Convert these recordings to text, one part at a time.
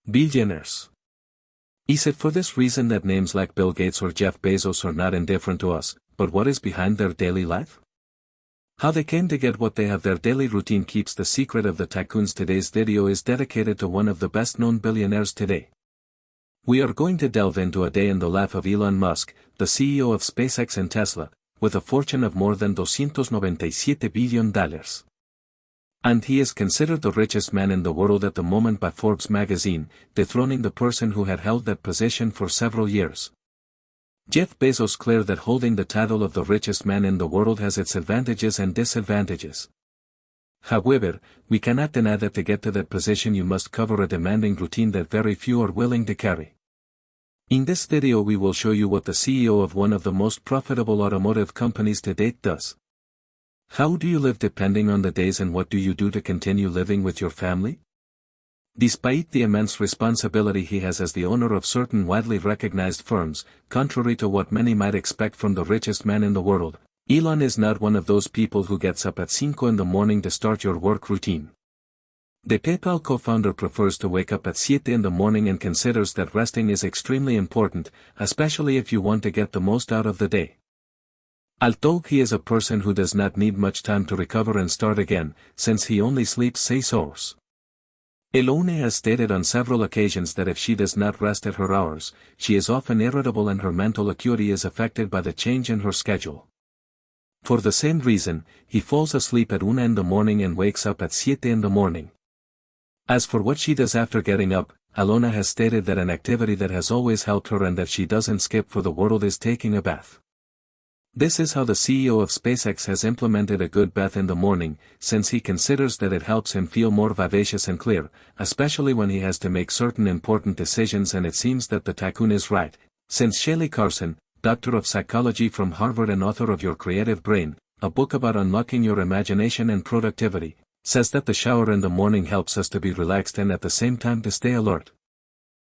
Billionaires. Is it for this reason that names like Bill Gates or Jeff Bezos are not indifferent to us, but what is behind their daily life? How they came to get what they have. Their daily routine keeps the secret of the tycoons. Today's video is dedicated to one of the best-known billionaires today. We are going to delve into a day in the life of Elon Musk, the CEO of SpaceX and Tesla, with a fortune of more than $297 billion. And he is considered the richest man in the world at the moment by Forbes magazine, dethroning the person who had held that position for several years. Jeff Bezos declared that holding the title of the richest man in the world has its advantages and disadvantages. However, we cannot deny that to get to that position you must cover a demanding routine that very few are willing to carry. In this video we will show you what the CEO of one of the most profitable automotive companies to date does. How do you live depending on the days, and what do you do to continue living with your family? Despite the immense responsibility he has as the owner of certain widely recognized firms, contrary to what many might expect from the richest man in the world, Elon is not one of those people who gets up at 5 in the morning to start your work routine. The PayPal co-founder prefers to wake up at 7 in the morning and considers that resting is extremely important, especially if you want to get the most out of the day. Although he is a person who does not need much time to recover and start again, since he only sleeps 6 hours. Elon has stated on several occasions that if she does not rest at her hours, she is often irritable and her mental acuity is affected by the change in her schedule. For the same reason, he falls asleep at 1 in the morning and wakes up at 7 in the morning. As for what she does after getting up, Alona has stated that an activity that has always helped her and that she doesn't skip for the world is taking a bath. This is how the CEO of SpaceX has implemented a good bath in the morning, since he considers that it helps him feel more vivacious and clear, especially when he has to make certain important decisions, and it seems that the tycoon is right, since Shelley Carson, doctor of psychology from Harvard and author of Your Creative Brain, a book about unlocking your imagination and productivity, says that the shower in the morning helps us to be relaxed and at the same time to stay alert.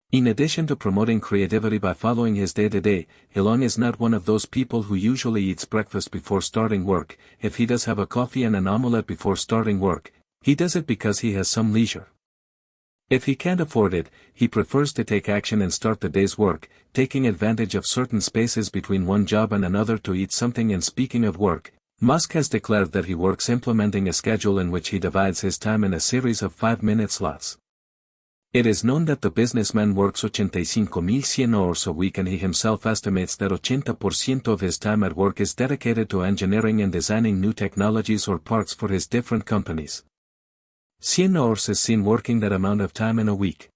In addition to promoting creativity by following his day-to-day, Elon is not one of those people who usually eats breakfast before starting work. If he does have a coffee and an omelette before starting work, he does it because he has some leisure. If he can't afford it, he prefers to take action and start the day's work, taking advantage of certain spaces between one job and another to eat something. And speaking of work, Musk has declared that he works implementing a schedule in which he divides his time in a series of 5-minute slots. It is known that the businessman works 85,100 hours a week, and he himself estimates that 80% of his time at work is dedicated to engineering and designing new technologies or parts for his different companies. 100 hours is seen working that amount of time in a week.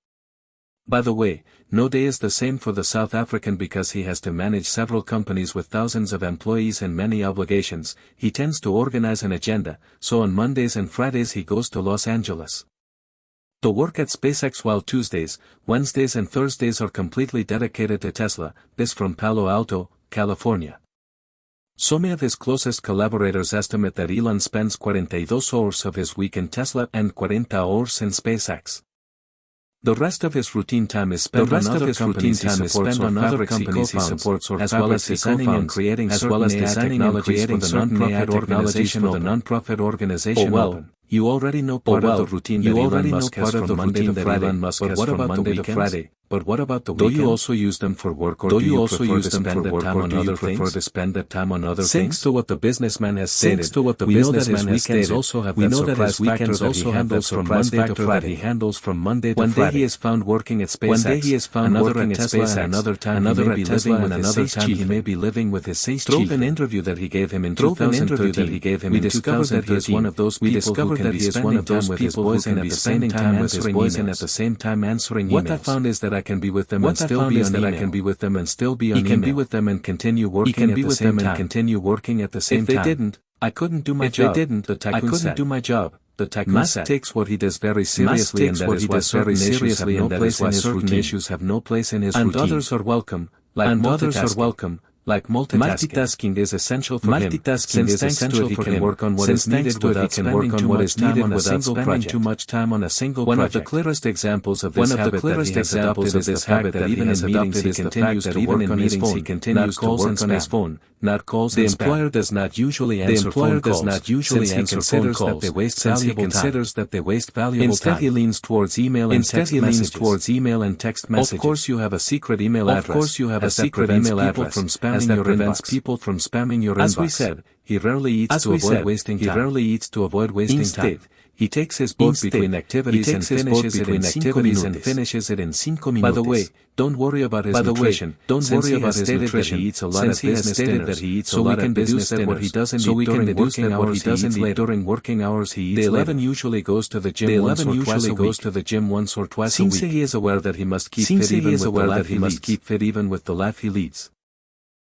By the way, no day is the same for the South African because he has to manage several companies with thousands of employees and many obligations. He tends to organize an agenda, so on Mondays and Fridays he goes to Los Angeles to work at SpaceX, while Tuesdays, Wednesdays and Thursdays are completely dedicated to Tesla. This from Palo Alto, California. Some of his closest collaborators estimate that Elon spends 42 hours of his week in Tesla and 40 hours in SpaceX. The rest of his routine time is spent on other companies he supports or as well as designing and creating certain technologies for the non-profit organization. Oh well, you already know part of the routine that Elon Musk has from Monday to Friday, but what about Monday to Friday? But what about the weekends? Do you also use them for work, or do you also use them for work, or do you prefer to spend that time on other things? Thanks to what the businessman has stated, we know that his weekends also have that surprise factor that he handles from Monday to Friday. He handles from Monday to Friday. One day he is found working at SpaceX, one day he is found working at SpaceX, another time he may be living with another time he may be living with his sales chief. Through an interview that he gave him in 2013, we discovered that he is one of those people who can be spending time with his boys and at the same time answering emails. What I found is that I can be with them and still be on email. He can be with them and continue working at the same time. If they didn't, I couldn't do my job. The tycoon Musk takes what he does very seriously, and that is why certain issues have no place in his routine. And others are welcome, like Like multitasking is essential for him, since thanks to it he can work on what is needed without spending too much time on a single project. One of the clearest examples of this habit that he has adopted is the fact that even in meetings he continues to work on his phone, not calls on his phone, not calls and spam. The employer does not usually answer phone calls, since he considers that they waste valuable time. Instead he leans towards email and text messages. Of course you have a secret email address, that prevents people from spamming your inbox. As we said, he rarely eats to avoid wasting time. Instead, he takes his book between activities and finishes it in 5 minutes. By the way, don't worry about his nutrition. He eats a lot of business dinners, so we can deduce that what he doesn't eat during working hours he eats. The 11 usually goes to the gym once or twice a week. Since he is aware that he must keep fit even with the life he leads,